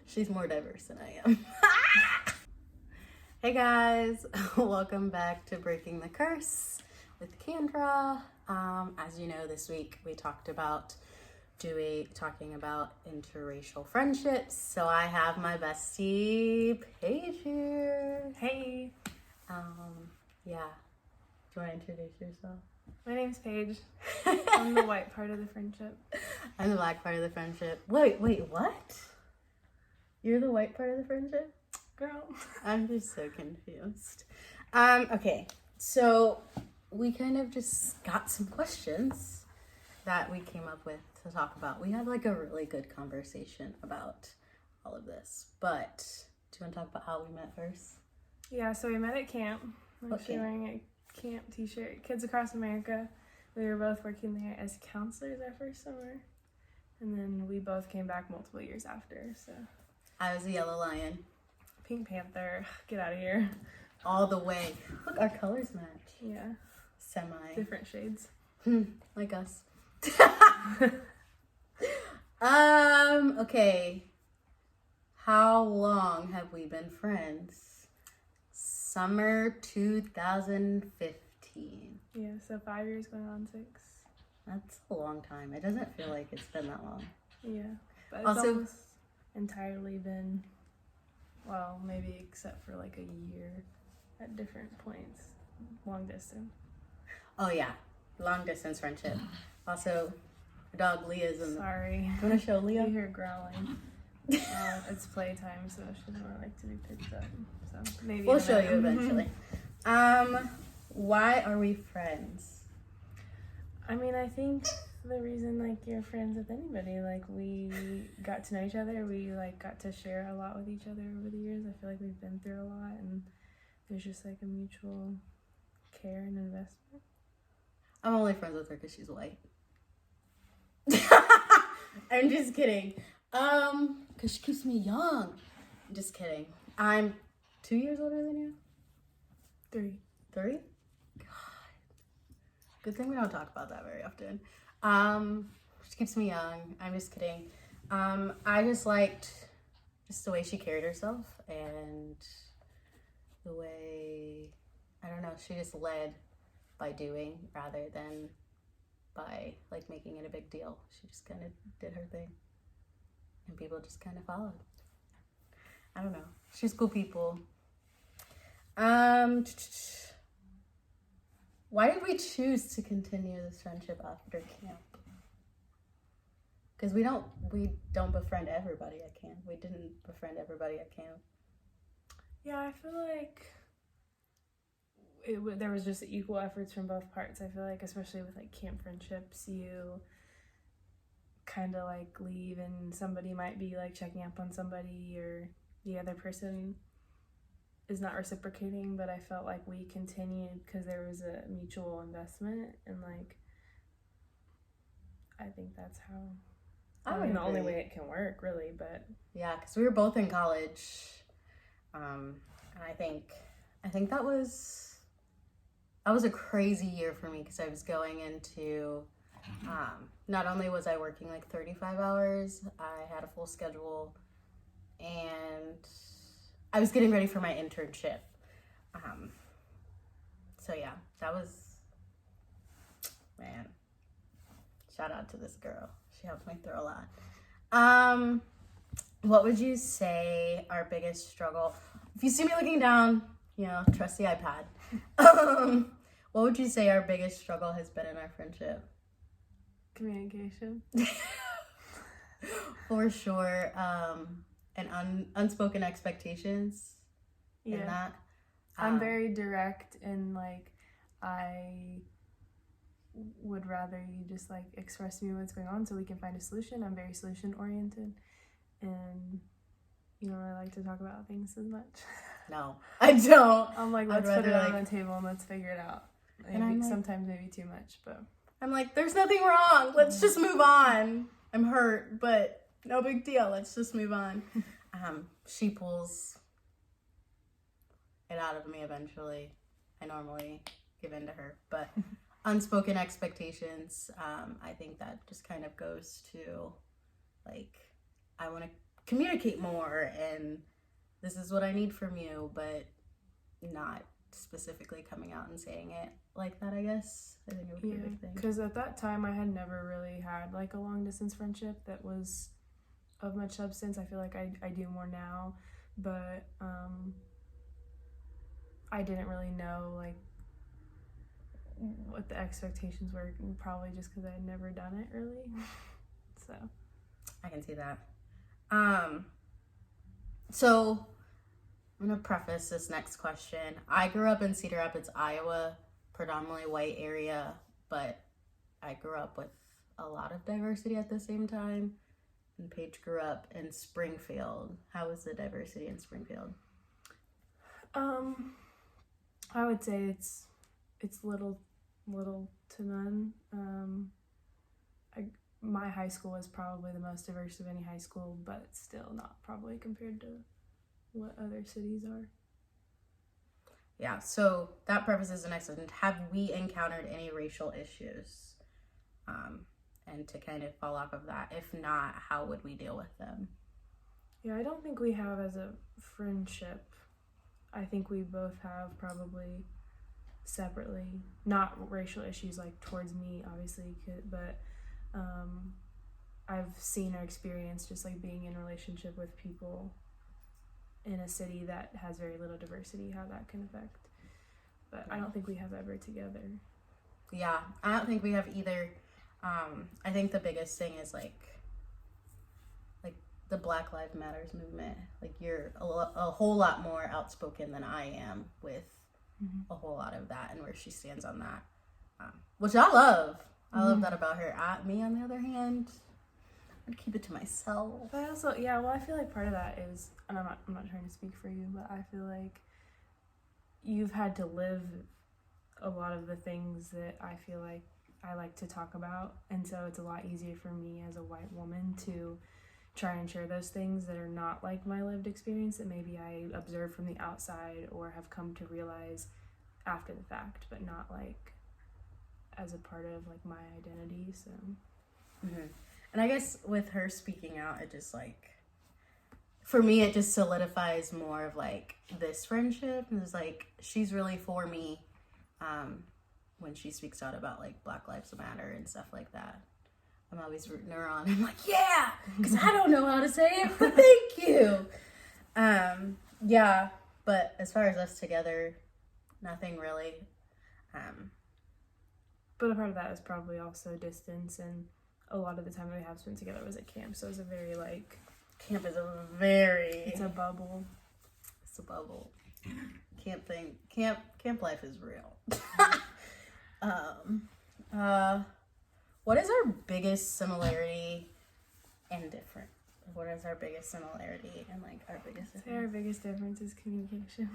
She's more diverse than I am. Hey guys, welcome back to Breaking the Curse with Kendra. As you know, this week we talking about interracial friendships. So I have my bestie Paige here. Hey. Yeah. Do you want to introduce yourself? My name's Paige. I'm the white part of the friendship. I'm the black part of the friendship. Wait, what? You're the white part of the friendship? Girl. I'm just so confused. Okay, so we kind of just got some questions that we came up with to talk about. We had like a really good conversation about all of this, but do you want to talk about how we met first? Yeah, so we met at camp. I'm actually wearing a camp t-shirt. Kids Across America. We were both working there as counselors our first summer. And then we both came back multiple years after, so. I was a yellow lion. Pink Panther. Get out of here. All the way. Look, our colors match. Yeah. Semi. Different shades. Like us. Okay. How long have we been friends? Summer 2015. Yeah, so 5 years going on 6. That's a long time. It doesn't feel like it's been that long. Yeah. But it's Also, almost entirely been, well, maybe except for like a year at different points. Long distance. oh yeah, long distance friendship. Also, our dog Leah's in the... Sorry. You want to show Leah? You hear growling. It's playtime, so she doesn't really like to be picked up. So maybe we'll show you eventually. Why are we friends? I mean, I think the reason like you're friends with anybody, like we got to know each other, we like got to share a lot with each other over the years. I feel like we've been through a lot, and there's just like a mutual care and investment. I'm only friends with her because she's white. I'm just kidding. Because she keeps me young. I'm just kidding. I'm 2 years older than you. 3. 3? God. Good thing we don't talk about that very often. She keeps me young. I'm just kidding. I just liked just the way she carried herself and the way, I don't know, she just led by doing rather than by like making it a big deal. She just kind of did her thing and people just kind of followed. I don't know. She's cool people. Why did we choose to continue this friendship after camp? Because we don't befriend everybody at camp. We didn't befriend everybody at camp. Yeah, I feel like there was just equal efforts from both parts. I feel like, especially with like camp friendships, you kind of like leave and somebody might be like checking up on somebody or the other person is not reciprocating, but I felt like we continued because there was a mutual investment, and like I think that's how the only way it can work, really. But yeah, because we were both in college, and I think that was a crazy year for me because I was going into not only was I working like 35 hours, I had a full schedule, and I was getting ready for my internship. So yeah, that was, man, shout out to this girl. She helped me through a lot. What would you say our biggest struggle, if you see me looking down, trust the iPad. What would you say our biggest struggle has been in our friendship? Communication. For sure. And unspoken expectations. Yeah. In that. I'm very direct, and like I would rather you just like express to me what's going on so we can find a solution. I'm very solution oriented, and you don't really like to talk about things as much. No, I don't. I'm like, let's put it on the table and let's figure it out. And I'm like, sometimes maybe too much, but I'm like, there's nothing wrong. Let's just move on. I'm hurt, but no big deal. Let's just move on. She pulls it out of me eventually. I normally give in to her, but unspoken expectations, I think that just kind of goes to like, I want to communicate more and this is what I need from you, but not specifically coming out and saying it like that, I guess. I think it would be a big thing. Because at that time I had never really had like a long distance friendship that was of much substance. I feel like I do more now, but I didn't really know like what the expectations were, probably just because I had never done it really. So I can see that. So I'm gonna preface this next question. I grew up in Cedar Rapids, Iowa, predominantly white area, but I grew up with a lot of diversity at the same time. And Paige grew up in Springfield. How was the diversity in Springfield? I would say it's little to none. My high school was probably the most diverse of any high school, but still not probably compared to what other cities are. Yeah, so that prefaces the next one. Have we encountered any racial issues? And to kind of fall off of that, if not, how would we deal with them? Yeah, I don't think we have as a friendship. I think we both have probably separately, not racial issues like towards me, obviously, but I've seen or experienced just like being in a relationship with people in a city that has very little diversity, how that can affect. But I don't think we have ever together. Yeah, I don't think we have either. I think the biggest thing is like the Black Lives Matters movement. Like you're a whole lot more outspoken than I am with a whole lot of that and where she stands on that, which I love. I love that about her. Me, on the other hand, I'd keep it to myself. But also, yeah, well, I feel like part of that is, and I'm not trying to speak for you, but I feel like you've had to live a lot of the things that I feel like I like to talk about, and so it's a lot easier for me as a white woman to try and share those things that are not like my lived experience that maybe I observe from the outside or have come to realize after the fact, but not like as a part of like my identity. So and I guess with her speaking out, it just like, for me, it just solidifies more of like this friendship. It's like she's really for me when she speaks out about like Black Lives Matter and stuff like that. I'm always rooting her on. I'm like, yeah, because I don't know how to say it, but thank you. Yeah, but as far as us together, nothing really. But a part of that is probably also distance, and a lot of the time we have spent together was at camp, so it's a very like... Camp is It's a bubble. It's a bubble. Camp life is real. What is our biggest similarity and difference? What is our biggest similarity and like our biggest difference? Our biggest difference is communication.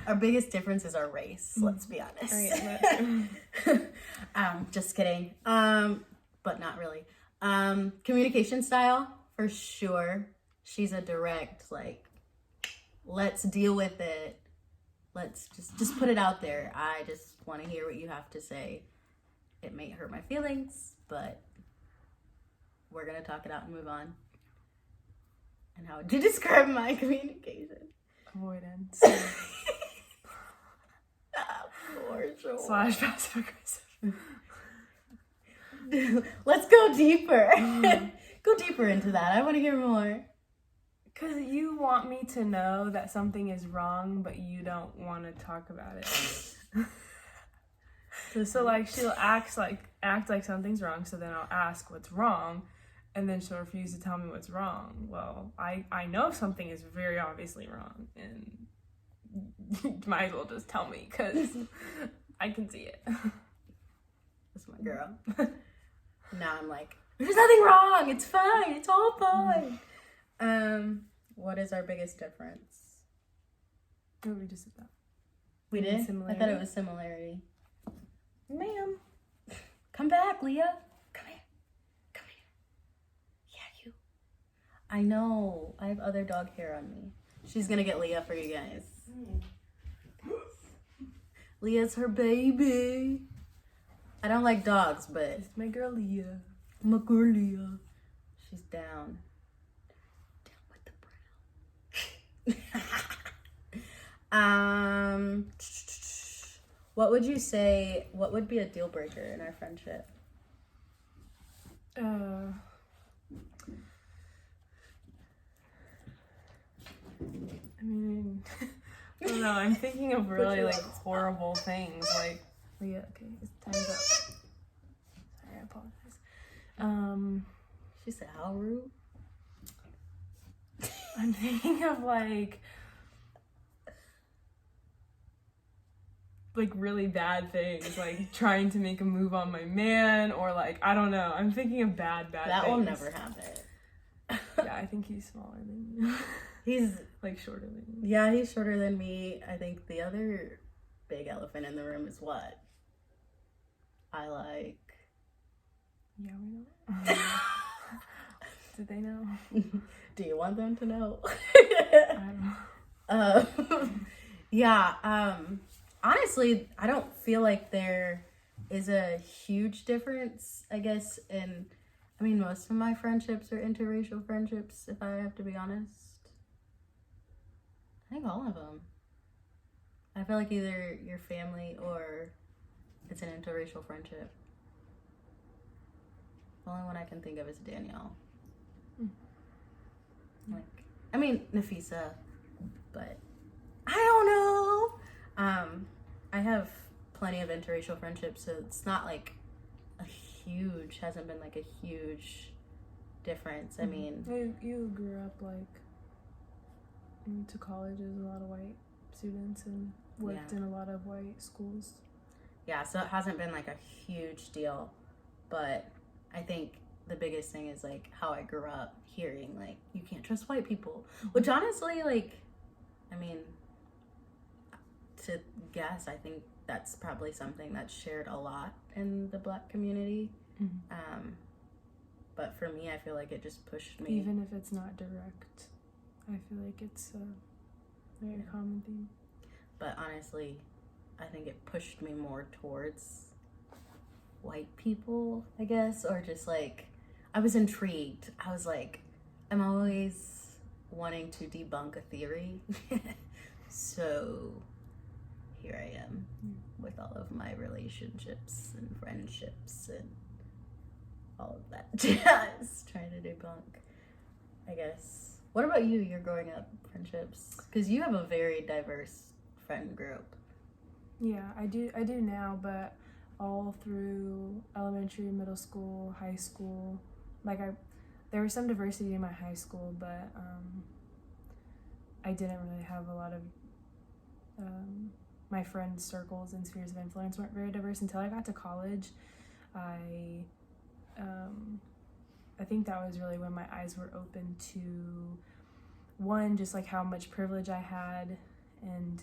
Our biggest difference is our race, let's be honest. Just kidding. But not really. Communication style, for sure. She's a direct, like, let's deal with it. Let's just put it out there. I just want to hear what you have to say. It may hurt my feelings, but we're going to talk it out and move on. And how would you describe my communication? Avoidance. For sure. / passive aggressive. Let's go deeper. Go deeper into that. I want to hear more. Because you want me to know that something is wrong, but you don't want to talk about it. So like she'll act like something's wrong, so then I'll ask what's wrong, and then she'll refuse to tell me what's wrong. Well, I know something is very obviously wrong, and you might as well just tell me, because I can see it. That's my girl. Now I'm like, there's nothing wrong. It's fine. It's all fine. What is our biggest difference? Oh, we just did that. We did? Similarity. I thought it was similarity. Ma'am. Come back, Leah. Come here. Come here. Yeah, you. I know. I have other dog hair on me. She's gonna get Leah for you guys. Leah's her baby. I don't like dogs, but It's my girl Leah. my girl Leah. She's down. What would you say? What would be a deal breaker in our friendship? I mean, I don't know. I'm thinking of really like horrible things. Like, oh yeah, okay, time's up. Sorry, I apologize. She said, "How rude." I'm thinking of like really bad things, like trying to make a move on my man, or like I don't know. I'm thinking of bad That things. will never happen. Yeah, I think he's smaller than you. He's like shorter than you. Yeah, he's shorter than me. I think the other big elephant in the room is what I like. Yeah, we know. Did they know? Do you want them to know? I don't know. Yeah. Honestly, I don't feel like there is a huge difference, I guess, I mean, most of my friendships are interracial friendships, if I have to be honest. I think all of them. I feel like either your family or it's an interracial friendship. The only one I can think of is Danielle. Like, I mean, Nafisa, but I don't know. I have plenty of interracial friendships, so it's not like hasn't been like a huge difference. I mean, you grew up like into college as a lot of white students and worked in a lot of white schools. Yeah, so it hasn't been like a huge deal, but I think the biggest thing is like how I grew up hearing like you can't trust white people, which honestly, like, I mean, to guess, I think that's probably something that's shared a lot in the Black community. But for me, I feel like it just pushed me. Even if it's not direct, I feel like it's a very common thing. But honestly, I think it pushed me more towards white people, I guess, or just like, I was intrigued. I was like, I'm always wanting to debunk a theory. So here I am with all of my relationships and friendships and all of that jazz, trying to debunk, I guess. What about you, your growing up friendships? Because you have a very diverse friend group. Yeah, I do now, but all through elementary, middle school, high school, like there was some diversity in my high school, but I didn't really have a lot of my friends' circles and spheres of influence weren't very diverse until I got to college. I think that was really when my eyes were open to, one, just like how much privilege I had, and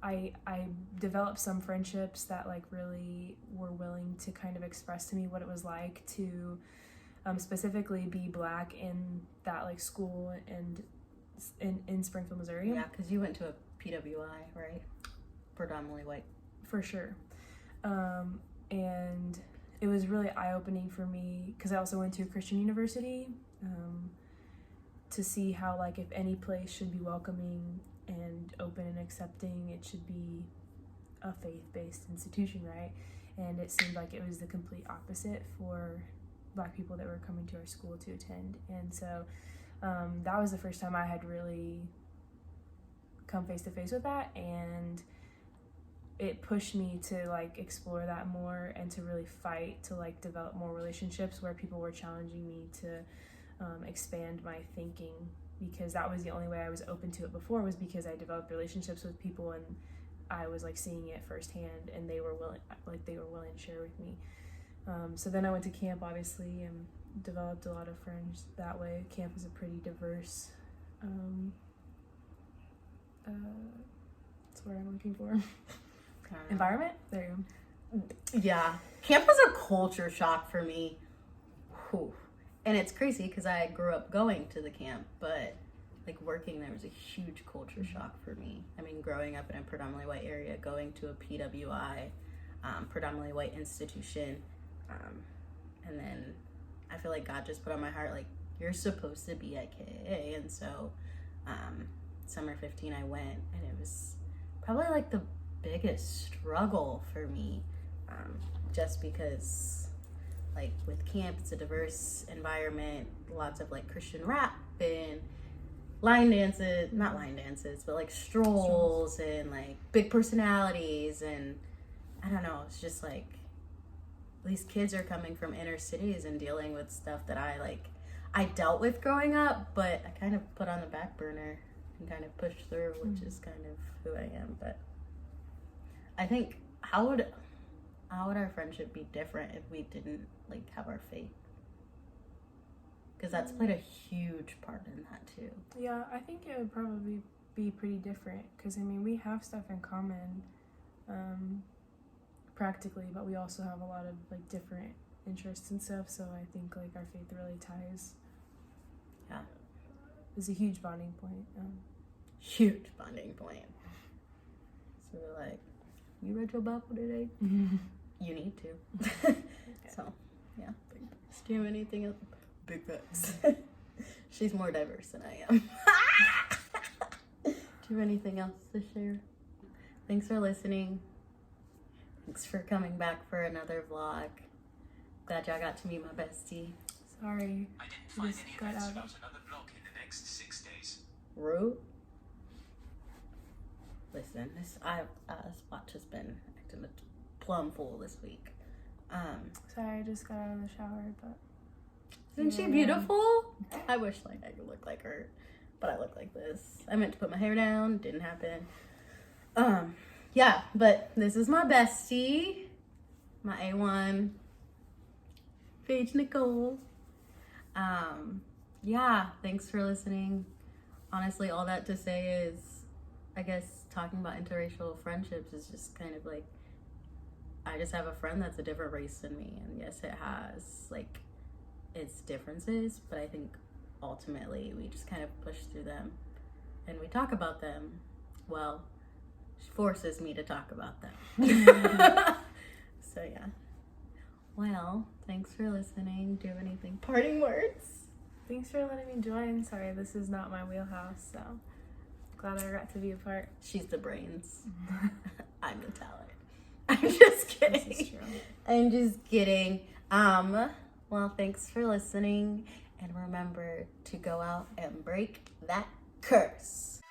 I developed some friendships that like really were willing to kind of express to me what it was like to specifically be Black in that like school and in Springfield, Missouri. Yeah, because you went to a PWI, right? Predominantly white. For sure. And it was really eye-opening for me because I also went to a Christian university to see how like if any place should be welcoming and open and accepting, it should be a faith-based institution, right? And it seemed like it was the complete opposite for Black people that were coming to our school to attend. And so that was the first time I had really come face to face with that, and it pushed me to like explore that more and to really fight to like develop more relationships where people were challenging me to expand my thinking, because that was the only way I was open to it before, was because I developed relationships with people and I was like seeing it firsthand, and they were willing to share with me. So then I went to camp, obviously, and developed a lot of friends that way. Camp is a pretty diverse that's what I'm looking for. Environment? There you go. Yeah. Camp was a culture shock for me. Whew. And it's crazy because I grew up going to the camp, but like working there was a huge culture shock for me. I mean, growing up in a predominantly white area, going to a PWI, predominantly white institution, and then I feel like God just put on my heart, like, you're supposed to be at KAA. And so Summer 15 I went, and it was probably like the biggest struggle for me, just because like with camp it's a diverse environment, lots of like Christian rap and not line dances, but like strolls and like big personalities, and I don't know, it's just like these kids are coming from inner cities and dealing with stuff that I dealt with growing up, but I kind of put on the back burner and kind of pushed through, which is kind of who I am. But I think how would our friendship be different if we didn't like have our faith? Because that's played a huge part in that too. Yeah, I think it would probably be pretty different, because I mean we have stuff in common practically, but we also have a lot of like different interests and stuff, so I think like our faith really ties. Yeah, it's a huge bonding point. Huge bonding point. So we're like, you read your Bible today? You need to. Okay. So yeah, do you have anything else? Big facts. She's more diverse than I am. Do you have anything else to share? Thanks for listening. Thanks for coming back for another vlog. Glad y'all got to meet my bestie. Sorry. I didn't find any events about another vlog in the next 6 days. Rude. Listen, this watch has been acting a plum fool this week. Sorry, I just got out of the shower, but Isn't she beautiful? I wish like I could look like her, but I look like this. I meant to put my hair down, didn't happen. Yeah, but this is my bestie, my A1, Paige Nicole. Yeah, thanks for listening. Honestly, all that to say is, I guess talking about interracial friendships is just kind of like, I just have a friend that's a different race than me, and yes, it has like its differences, but I think ultimately we just kind of push through them and we talk about them. Well, she forces me to talk about them. So yeah. Well, thanks for listening. Do you have anything parting words? thanks for letting me join. Sorry, this is not my wheelhouse, so glad I got to be a part. She's the brains. I'm the talent. I'm just kidding. This is true. I'm just kidding. Well, thanks for listening, and remember to go out and break that curse.